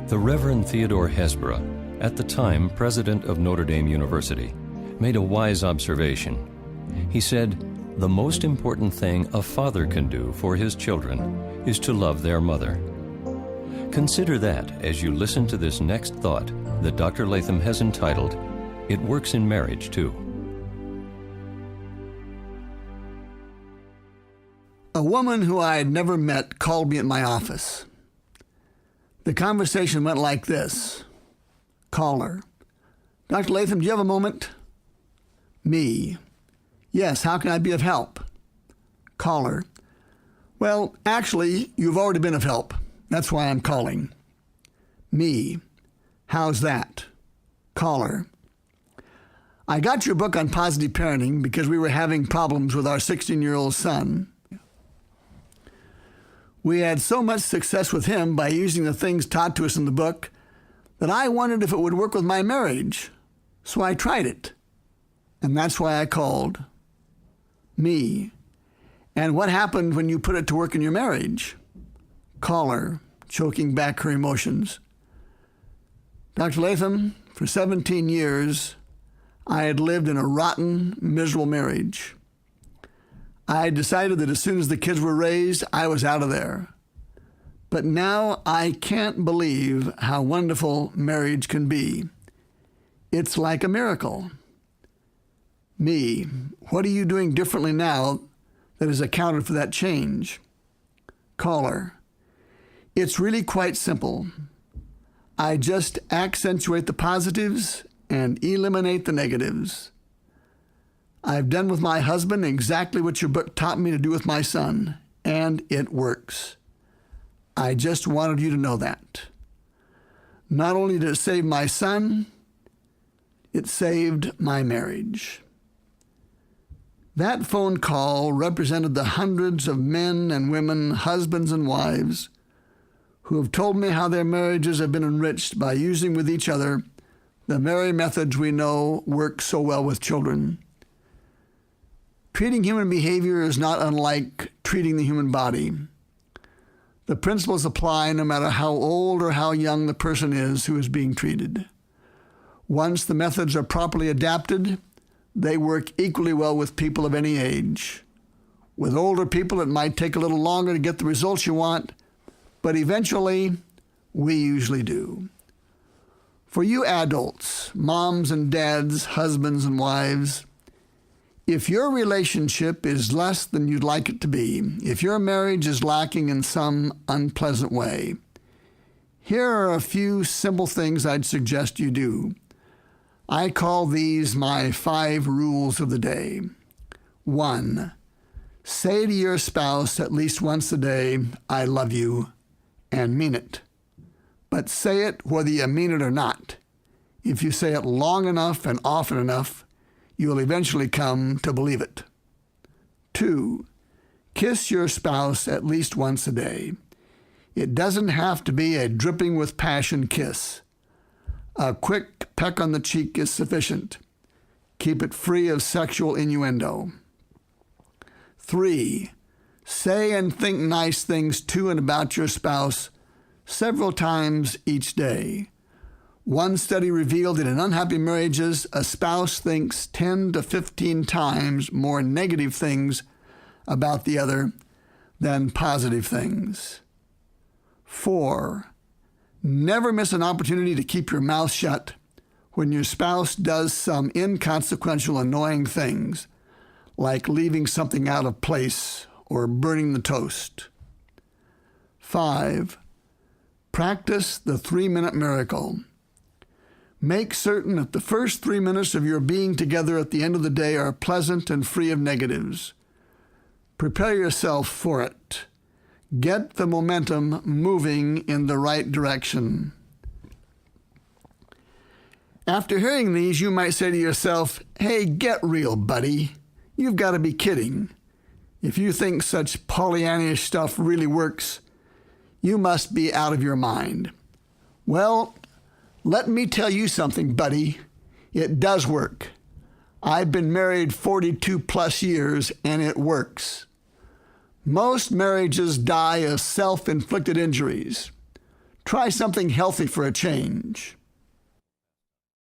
The Reverend Theodore Hesborough, at the time president of Notre Dame University, made a wise observation. He said, "The most important thing a father can do for his children is to love their mother." Consider that as you listen to this next thought that Dr. Latham has entitled, "It Works in Marriage Too." A woman who I had never met called me at my office. The conversation went like this. Caller: "Dr. Latham, do you have a moment?" Me: "Yes, how can I be of help?" Caller: "Well, actually, you've already been of help. That's why I'm calling." Me: "How's that?" Caller: "I got your book on positive parenting because we were having problems with our 16-year-old son. We had so much success with him by using the things taught to us in the book that I wondered if it would work with my marriage. So I tried it. And that's why I called." Me: "And what happened when you put it to work in your marriage?" Caller, choking back her emotions: "Dr. Latham, for 17 years, I had lived in a rotten, miserable marriage. I decided that as soon as the kids were raised, I was out of there. But now I can't believe how wonderful marriage can be. It's like a miracle." Me: "What are you doing differently now that has accounted for that change?" Caller: "It's really quite simple. I just accentuate the positives and eliminate the negatives. I've done with my husband exactly what your book taught me to do with my son, and it works. I just wanted you to know that. Not only did it save my son, it saved my marriage." That phone call represented the hundreds of men and women, husbands and wives, who have told me how their marriages have been enriched by using with each other the very methods we know work so well with children. Treating human behavior is not unlike treating the human body. The principles apply no matter how old or how young the person is who is being treated. Once the methods are properly adapted, they work equally well with people of any age. With older people, it might take a little longer to get the results you want, but eventually, we usually do. For you adults, moms and dads, husbands and wives, if your relationship is less than you'd like it to be, if your marriage is lacking in some unpleasant way, here are a few simple things I'd suggest you do. I call these my 5 rules of the day. 1, say to your spouse at least once a day, "I love you," and mean it. But say it whether you mean it or not. If you say it long enough and often enough, you will eventually come to believe it. 2, kiss your spouse at least once a day. It doesn't have to be a dripping with passion kiss. A quick peck on the cheek is sufficient. Keep it free of sexual innuendo. 3, say and think nice things to and about your spouse several times each day. One study revealed that in unhappy marriages, a spouse thinks 10 to 15 times more negative things about the other than positive things. 4, never miss an opportunity to keep your mouth shut when your spouse does some inconsequential, annoying things, like leaving something out of place or burning the toast. 5, practice the 3-minute miracle. Make certain that the first 3 minutes of your being together at the end of the day are pleasant and free of negatives. Prepare yourself for it. Get the momentum moving in the right direction. After hearing these, you might say to yourself, "Hey, get real, buddy. You've got to be kidding. If you think such Pollyannish stuff really works, you must be out of your mind." Well, let me tell you something, buddy. It does work. I've been married 42 plus years, and it works. Most marriages die of self-inflicted injuries. Try something healthy for a change.